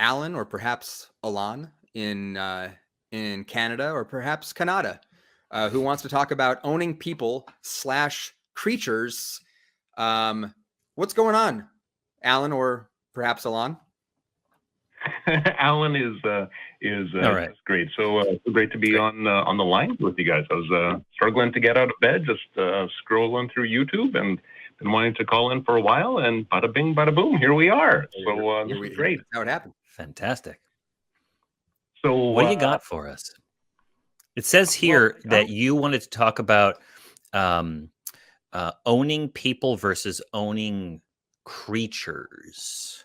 Alan or perhaps Alan in Canada or perhaps Canada, who wants to talk about owning people / creatures. What's going on, Alan or perhaps Alan? Alan is All right. great. So great to be on the line with you guys. I was struggling to get out of bed, just scrolling through YouTube, and been wanting to call in for a while. And bada bing, bada boom, here we are. So this is great. That's how it happened. Fantastic. So what do you got for us? It says here that you wanted to talk about owning people versus owning creatures.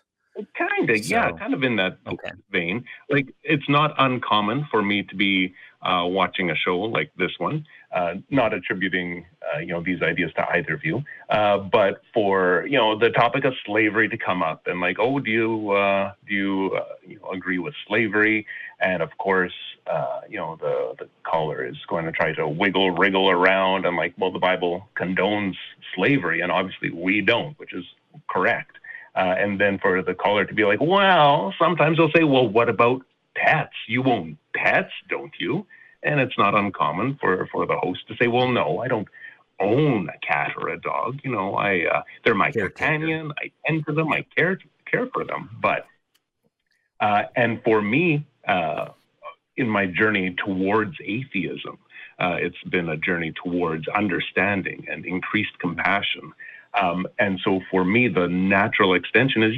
Kind of, yeah, kind of in that vein. Like, it's not uncommon for me to be watching a show like this one, not attributing, these ideas to either of you, but for, the topic of slavery to come up and like, oh, do you agree with slavery? And of course, the caller is going to try to wriggle around and like, well, the Bible condones slavery, and obviously we don't, which is correct. And then for the caller to be like, well, sometimes they'll say, well, what about pets? You own pets, don't you? And it's not uncommon for the host to say, well, no, I don't own a cat or a dog. They're my companion. I tend to them. I care for them. But, and for me, in my journey towards atheism, it's been a journey towards understanding and increased compassion. And so for me, the natural extension is,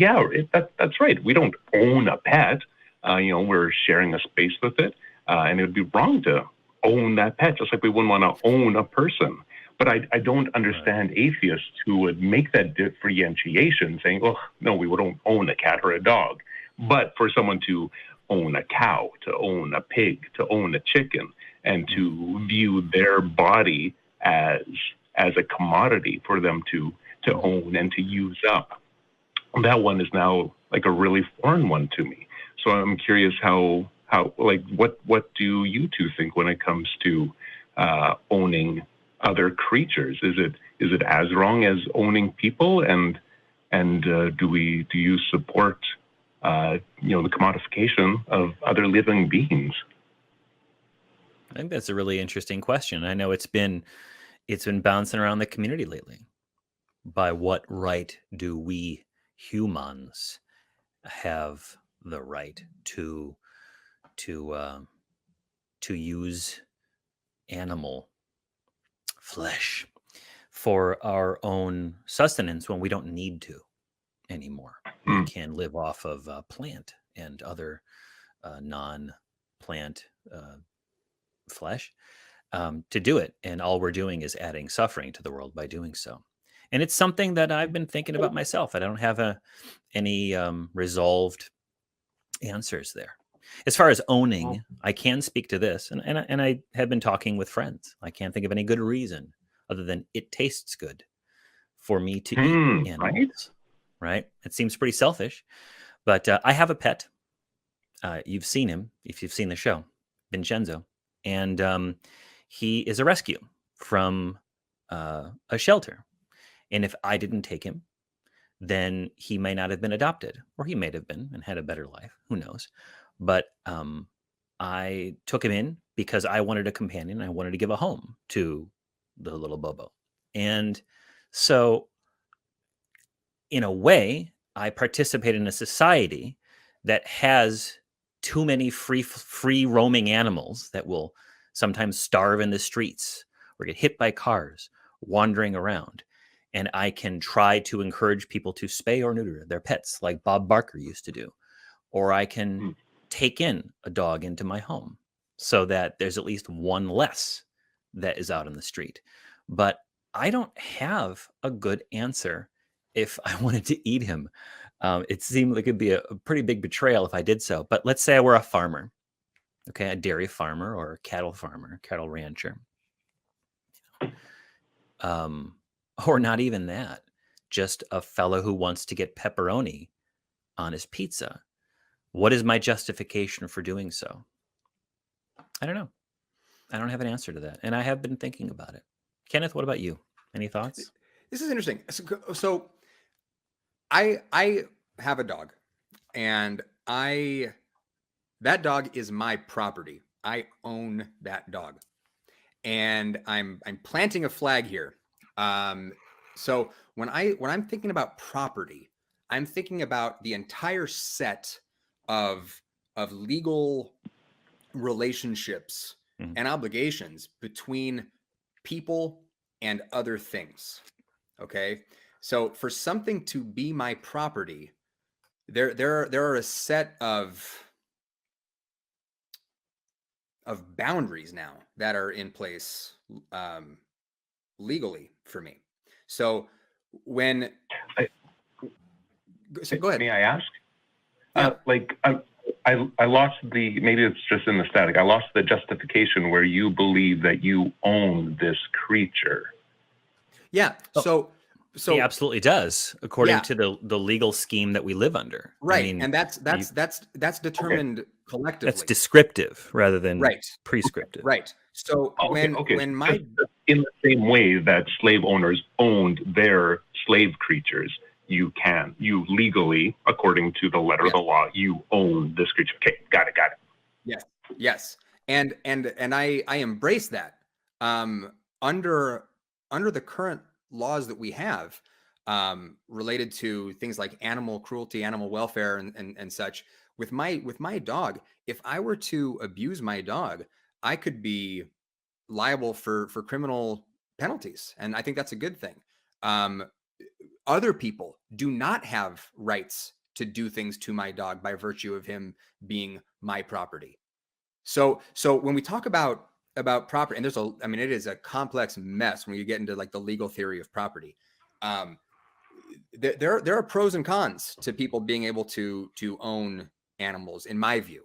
that's right. We don't own a pet. We're sharing a space with it. And it would be wrong to own that pet, just like we wouldn't want to own a person. But I don't understand atheists who would make that differentiation, saying, oh, no, we wouldn't own a cat or a dog. But for someone to own a cow, to own a pig, to own a chicken, and to view their body as a commodity for them to own and to use up, that one is now like a really foreign one to me. So I'm curious how like what do you two think when it comes to owning other creatures? Is it as wrong as owning people? And do you support the commodification of other living beings? I think that's a really interesting question. I know it's been bouncing around the community lately. By what right do we humans have the right to use animal flesh for our own sustenance when we don't need to anymore? We can live off of plant and other non-plant flesh to do it, and all we're doing is adding suffering to the world by doing so. And it's something that I've been thinking about myself. I don't have any resolved answers there. As far as owning, I can speak to this, and I have been talking with friends. I can't think of any good reason other than it tastes good for me to eat animals. Right? It seems pretty selfish, but I have a pet. You've seen him if you've seen the show, Vincenzo, and he is a rescue from a shelter. And if I didn't take him, then he may not have been adopted, or he may have been and had a better life. Who knows? But I took him in because I wanted a companion. I wanted to give a home to the little Bobo. And so, in a way, I participate in a society that has too many free roaming animals that will sometimes starve in the streets or get hit by cars wandering around. And I can try to encourage people to spay or neuter their pets like Bob Barker used to do. Or I can take in a dog into my home so that there's at least one less that is out on the street. But I don't have a good answer if I wanted to eat him. It seemed like it'd be a pretty big betrayal if I did so. But let's say I were a farmer, okay, a dairy farmer or a cattle farmer, cattle rancher. Or not even that, just a fellow who wants to get pepperoni on his pizza. What is my justification for doing so? I don't know. I don't have an answer to that. And I have been thinking about it. Kenneth, what about you? Any thoughts? This is interesting. So I have a dog, and that dog is my property. I own that dog, and I'm planting a flag here. So when I'm thinking about property, I'm thinking about the entire set of legal relationships and obligations between people and other things. Okay, so for something to be my property, there are a set of boundaries now that are in place legally for me. So when go ahead. May I ask? Yeah. I lost maybe it's just in the static. I lost the justification where you believe that you own this creature. Yeah. So he absolutely does, according to the legal scheme that we live under. Right. I mean, and that's determined collectively. That's descriptive rather than prescriptive. Right. So when my in the same way that slave owners owned their slave creatures, you legally, according to the letter of the law, you own this creature. Okay, got it. Yes. And I embrace that. Under the current laws that we have related to things like animal cruelty, animal welfare, and such. With my dog, if I were to abuse my dog, I could be liable for criminal penalties, and I think that's a good thing. Other people do not have rights to do things to my dog by virtue of him being my property. So when we talk about property, and it is a complex mess when you get into like the legal theory of property. There are pros and cons to people being able to own animals, in my view.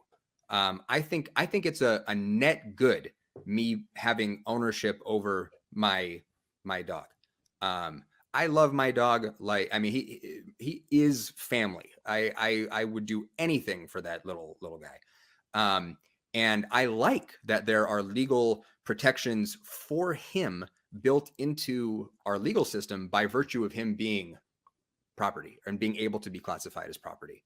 I think it's a net good, me having ownership over my dog. I love my dog. He is family. I would do anything for that little guy. And I like that there are legal protections for him built into our legal system by virtue of him being property and being able to be classified as property.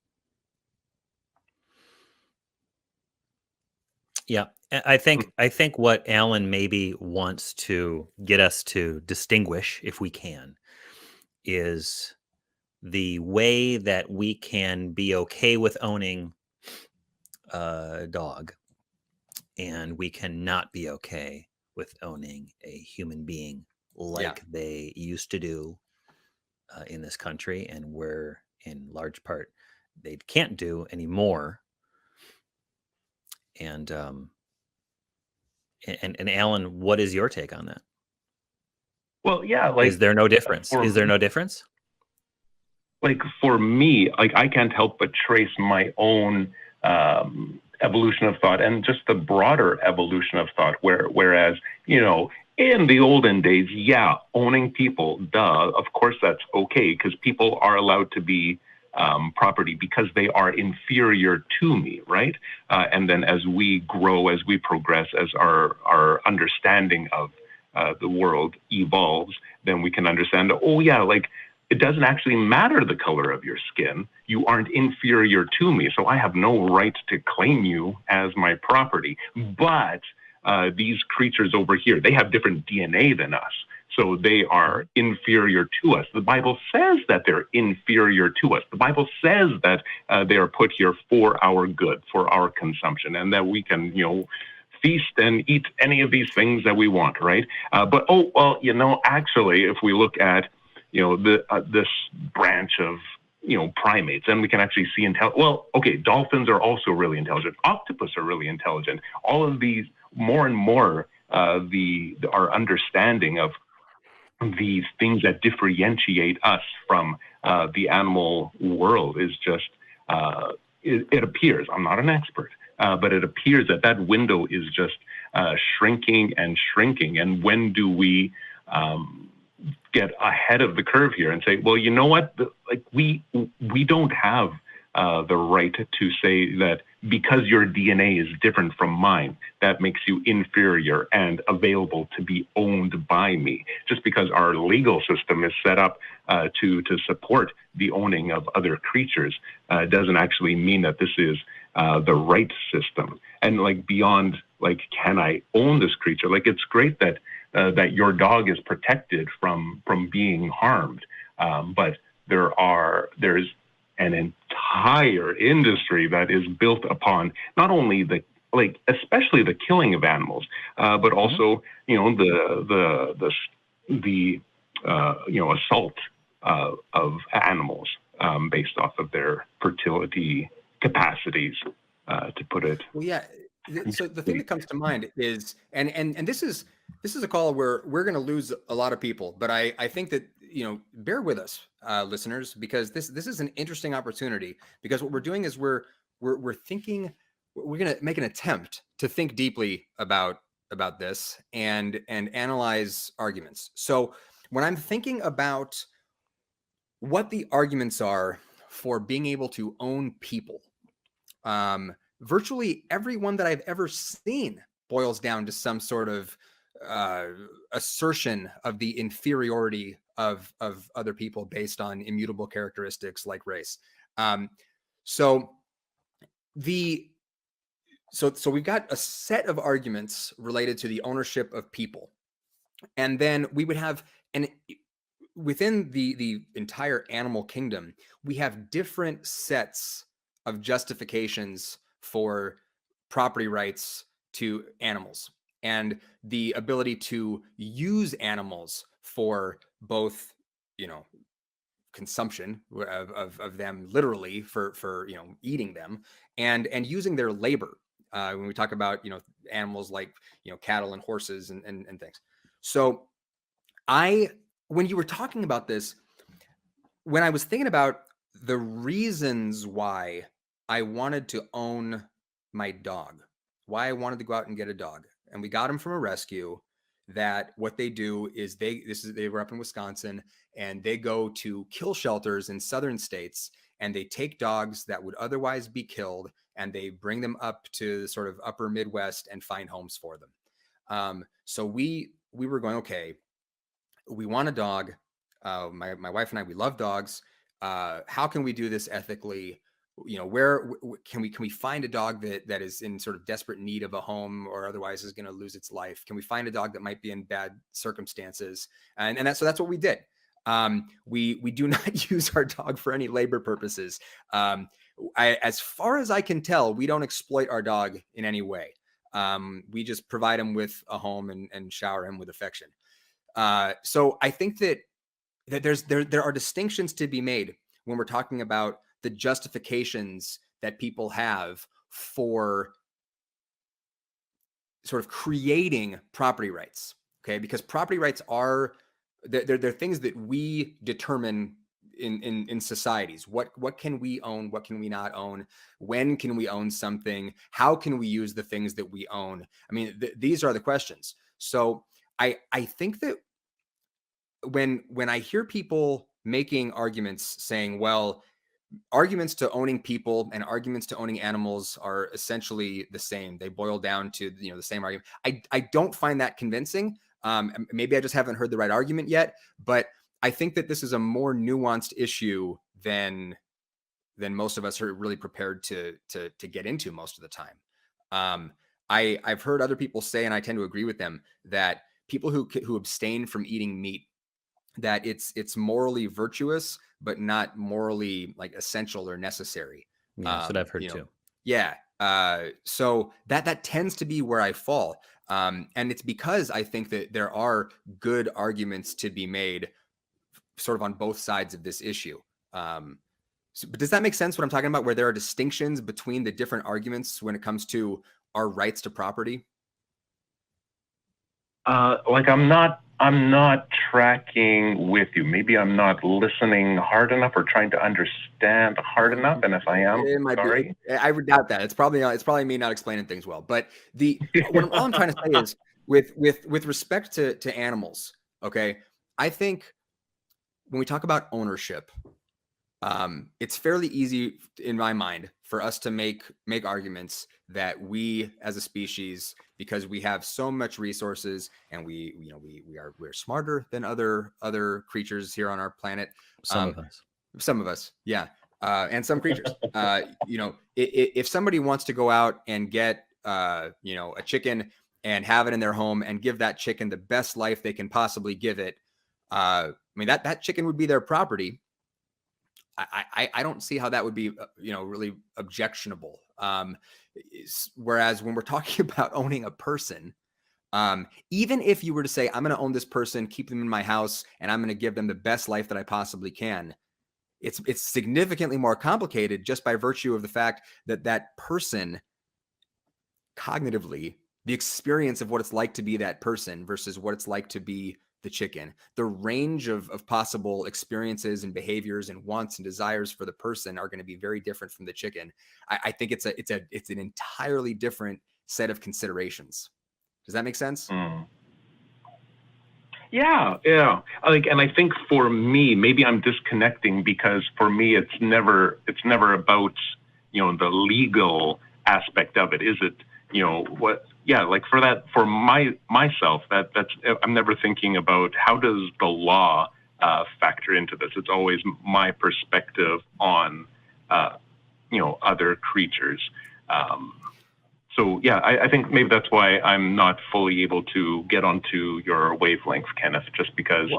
Yeah, I think what Alan maybe wants to get us to distinguish, if we can, is the way that we can be okay with owning a dog, and we cannot be okay with owning a human being like they used to do in this country, and where in large part they can't do anymore. And Alan, what is your take on that? Well, yeah, is there no difference? Is there no difference? Like for me, I can't help but trace my own evolution of thought and just the broader evolution of thought. Whereas, in the olden days, owning people, of course that's okay, because people are allowed to be property because they are inferior to me, right? And then as we grow, as we progress, as our understanding of the world evolves, then we can understand, it doesn't actually matter the color of your skin. You aren't inferior to me, so I have no right to claim you as my property. But these creatures over here, they have different DNA than us, so they are inferior to us. The Bible says that they're inferior to us. The Bible says that they are put here for our good, for our consumption, and that we can, feast and eat any of these things that we want, right? But actually, if we look at this branch of primates, and we can actually see dolphins are also really intelligent. Octopus are really intelligent. All of these, more and more, our understanding of these things that differentiate us from the animal world is just it appears. I'm not an expert, but it appears that window is just shrinking and shrinking. And when do we get ahead of the curve here and say, well, you know what? We don't have the right to say that because your DNA is different from mine, that makes you inferior and available to be owned by me. Just because our legal system is set up to support the owning of other creatures doesn't actually mean that this is the right system. And like beyond, like, can I own this creature? Like, it's great that that your dog is protected from being harmed, but there's an entire industry that is built upon not only especially the killing of animals, but also the assault of animals based off of their fertility capacities, to put it. Well, yeah. So the thing that comes to mind is, and this is a call where we're going to lose a lot of people, but I think that, bear with us, listeners, because this is an interesting opportunity, because what we're doing is we're thinking, we're going to make an attempt to think deeply about this and analyze arguments. So when I'm thinking about what the arguments are for being able to own people, virtually everyone that I've ever seen boils down to some sort of assertion of the inferiority of other people based on immutable characteristics like race. So we've got a set of arguments related to the ownership of people, and then we would have within the entire animal kingdom, we have different sets of justifications for property rights to animals and the ability to use animals for both, consumption of them literally for eating them and using their labor. When we talk about, animals like, cattle and horses and things. So when you were talking about this, when I was thinking about the reasons why I wanted to own my dog, why I wanted to go out and get a dog, and we got him from a rescue, that what they do is they were up in Wisconsin, and they go to kill shelters in southern states, and they take dogs that would otherwise be killed, and they bring them up to the sort of upper Midwest and find homes for them. So we were going, okay, we want a dog. My wife and I, we love dogs. How can we do this ethically? Where can we find a dog that is in sort of desperate need of a home or otherwise is going to lose its life? Can we find a dog that might be in bad circumstances? So that's what we did. We do not use our dog for any labor purposes. As far as I can tell, we don't exploit our dog in any way. We just provide him with a home and shower him with affection. So I think that there are distinctions to be made when we're talking about the justifications that people have for sort of creating property rights. Okay, because property rights are they're things that we determine in societies. What can we own? What can we not own? When can we own something? How can we use the things that we own? I mean, these are the questions. So I think that when I hear people making arguments saying, well, arguments to owning people and arguments to owning animals are essentially the same, they boil down to the same argument, I don't find that convincing. Maybe I just haven't heard the right argument yet, but I think that this is a more nuanced issue than most of us are really prepared to get into most of the time. I've heard other people say, and I tend to agree with them, that people who abstain from eating meat, that it's morally virtuous, but not morally like essential or necessary. Yeah, that's what I've heard too. Yeah. So that tends to be where I fall. And it's because I think that there are good arguments to be made sort of on both sides of this issue. But does that make sense what I'm talking about, where there are distinctions between the different arguments when it comes to our rights to property? I'm not tracking with you. Maybe I'm not listening hard enough or trying to understand hard enough. And if I am, sorry. I would doubt that. It's probably me not explaining things well. But all I'm trying to say is with respect to animals, okay, I think when we talk about ownership, it's fairly easy in my mind for us to make arguments that we as a species, because we have so much resources and we're smarter than other creatures here on our planet. Some of us, yeah. And some creatures, if somebody wants to go out and get, a chicken and have it in their home and give that chicken the best life they can possibly give it, I mean, that chicken would be their property. I don't see how that would be, really objectionable. Whereas when we're talking about owning a person, even if you were to say, I'm going to own this person, keep them in my house, and I'm going to give them the best life that I possibly can, it's significantly more complicated just by virtue of the fact that that person, cognitively, the experience of what it's like to be that person versus what it's like to be the chicken, the range of possible experiences and behaviors and wants and desires for the person are going to be very different from the chicken. I think it's an entirely different set of considerations. Does that make sense? Yeah. And I think for me, maybe I'm disconnecting, because for me, it's never about, the legal aspect of it. Is it, what? Yeah, like for myself, that's I'm never thinking about how does the law factor into this. It's always my perspective on, other creatures. So yeah, I think maybe that's why I'm not fully able to get onto your wavelength, Kenneth, just because,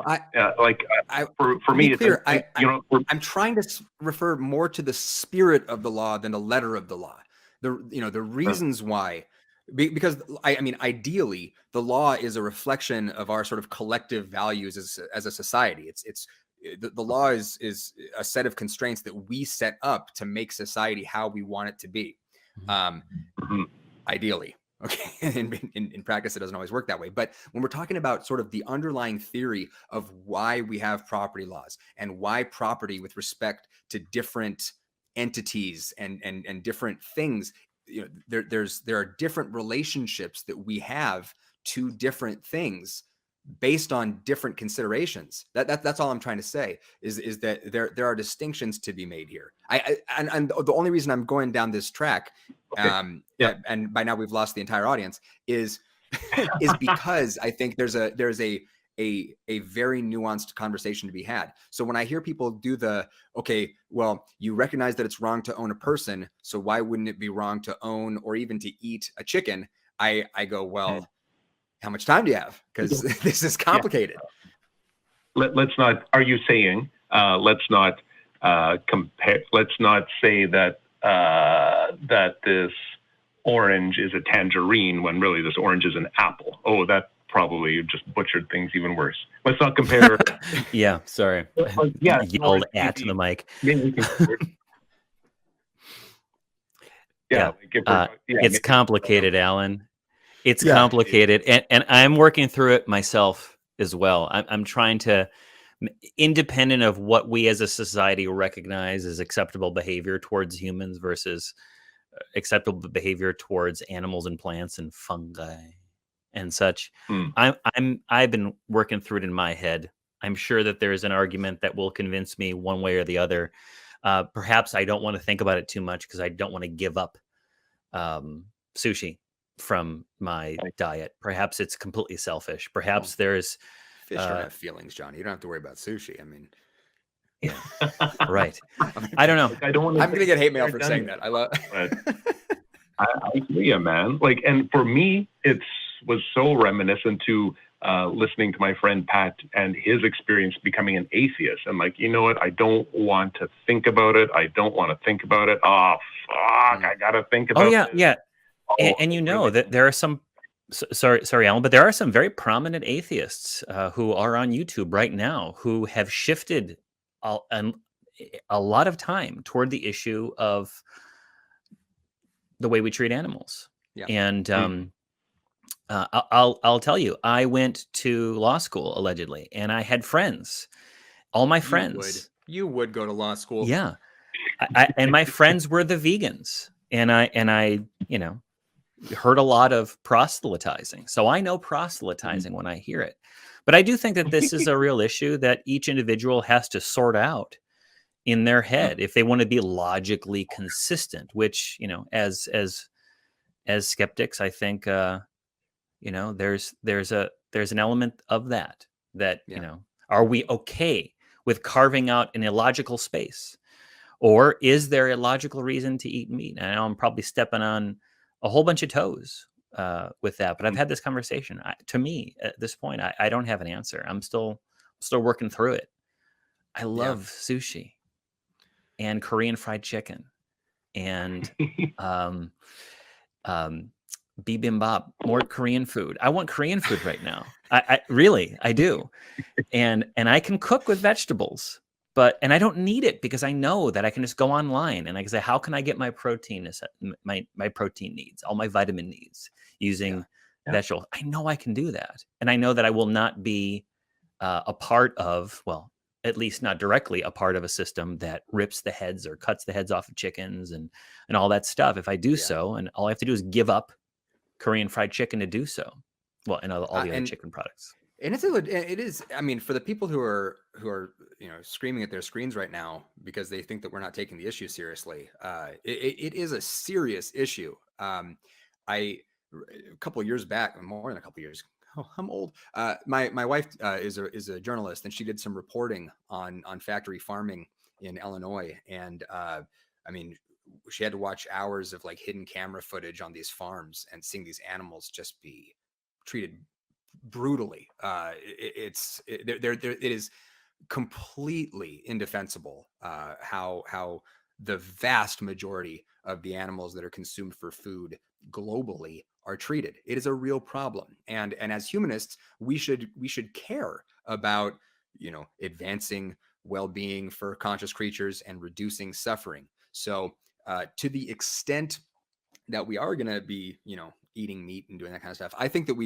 for me, clear, I'm trying to refer more to the spirit of the law than the letter of the law. The reasons why, because ideally, the law is a reflection of our sort of collective values as a society. The law is a set of constraints that we set up to make society how we want it to be. Ideally. Okay. In practice, it doesn't always work that way. But when we're talking about sort of the underlying theory of why we have property laws and why property with respect to different entities and different things, there are different relationships that we have to different things based on different considerations. That's all I'm trying to say is that there are distinctions to be made here. And the only reason I'm going down this track, and by now we've lost the entire audience, is because I think there's a very nuanced conversation to be had. So when I hear people do okay, well, you recognize that it's wrong to own a person, so why wouldn't it be wrong to own or even to eat a chicken? I go, well, how much time do you have? Because this is complicated. Let's not. Are you saying? Let's not compare. Let's not say that that this orange is a tangerine when really this orange is an apple. Oh, that probably just butchered things even worse. Let's not compare. Yeah, sorry. Yelled at the mic. It's complicated, Alan. It's complicated, and I'm working through it myself as well. I'm trying to, independent of what we as a society recognize as acceptable behavior towards humans versus acceptable behavior towards animals and plants and fungi and such. I've been working through it in my head. I'm sure that there's an argument that will convince me one way or the other. Perhaps I don't want to think about it too much because I don't want to give up sushi from my diet. Perhaps it's completely selfish. Perhaps there's fish don't have feelings, Johnny. You don't have to worry about sushi. I mean, yeah, right. I don't know. I'm gonna get hate mail for saying that. I love. I hear you, man. Like, and for me, was so reminiscent to listening to my friend Pat and his experience becoming an atheist. And like, you know what? I don't want to think about it. Oh, fuck! I gotta think about it. Yeah. And you know that there are some, sorry, Alan, but there are some very prominent atheists who are on YouTube right now who have shifted a lot of time toward the issue of the way we treat animals. Yeah. And I'll tell you, I went to law school allegedly, and I had friends. All my friends. You would go to law school. Yeah. And my friends were the vegans, and I heard a lot of proselytizing. So I know proselytizing when I hear it. But I do think that this is a real issue that each individual has to sort out in their head, if they want to be logically consistent, which, you know, as skeptics, I think, you know, there's an element of that, you know, are we okay with carving out an illogical space, or is there a logical reason to eat meat? And I know I'm probably stepping on a whole bunch of toes with that, but I've had this conversation. To me, at this point, I don't have an answer. I'm still working through it. I love sushi and Korean fried chicken and bibimbap, more Korean food. I want Korean food right now. I really do. And I can cook with vegetables, and I don't need it because I know that I can just go online and I can say, how can I get my protein, my protein needs, all my vitamin needs using vegetables? I know I can do that. And I know that I will not be a part of, well, at least not directly a part of a system that rips the heads or cuts the heads off of chickens and all that stuff. If I do so, and all I have to do is give up Korean fried chicken to do so. Well, and all the other chicken products. And it is, I mean, for the people who are, you know, screaming at their screens right now because they think that we're not taking the issue seriously. It is a serious issue. A couple of years back, more than a couple of years, I'm old. My wife is a journalist, and she did some reporting on factory farming in Illinois. And I mean, she had to watch hours of like hidden camera footage on these farms and seeing these animals just be treated brutally. It is completely indefensible how the vast majority of the animals that are consumed for food globally are treated. It is a real problem, and as humanists, we should care about, you know, advancing well-being for conscious creatures and reducing suffering. So to the extent that we are going to be, you know, eating meat and doing that kind of stuff, I think that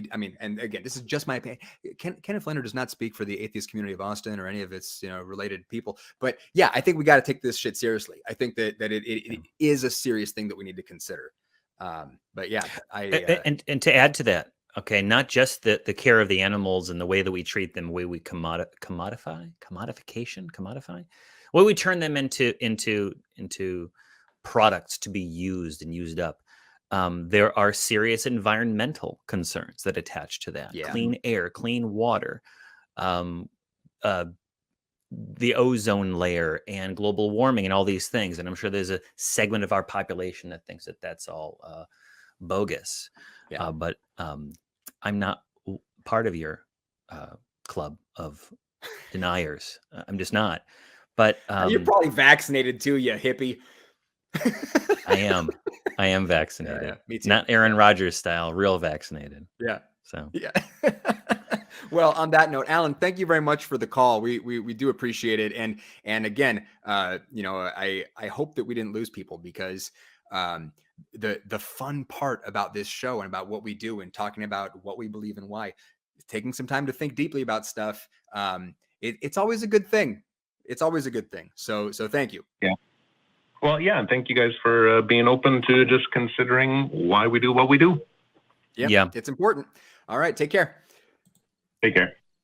and again, this is just my opinion. Kenneth Leonard does not speak for the Atheist Community of Austin or any of its, you know, related people, but yeah, I think we got to take this shit seriously. I think that it is a serious thing that we need to consider. But yeah, and to add to that, okay, not just the care of the animals and the way that we treat them, the way we commodify, the way we turn them into products to be used and used up. There are serious environmental concerns that attach to that. Clean air, clean water, the ozone layer and global warming and all these things. And I'm sure there's a segment of our population that thinks that that's all bogus. But I'm not part of your club of deniers. I'm just not. But you're probably vaccinated too, you hippie. I am vaccinated. Yeah, me too. Not Aaron Rodgers style, real vaccinated. Yeah. So yeah. Well, on that note, Alan, thank you very much for the call. We do appreciate it. And again, you know, I hope that we didn't lose people, because the fun part about this show and about what we do and talking about what we believe and why, taking some time to think deeply about stuff, it's always a good thing. It's always a good thing. So thank you. Yeah. Well, yeah, and thank you guys for being open to just considering why we do what we do. Yeah, it's important. All right, take care. Take care.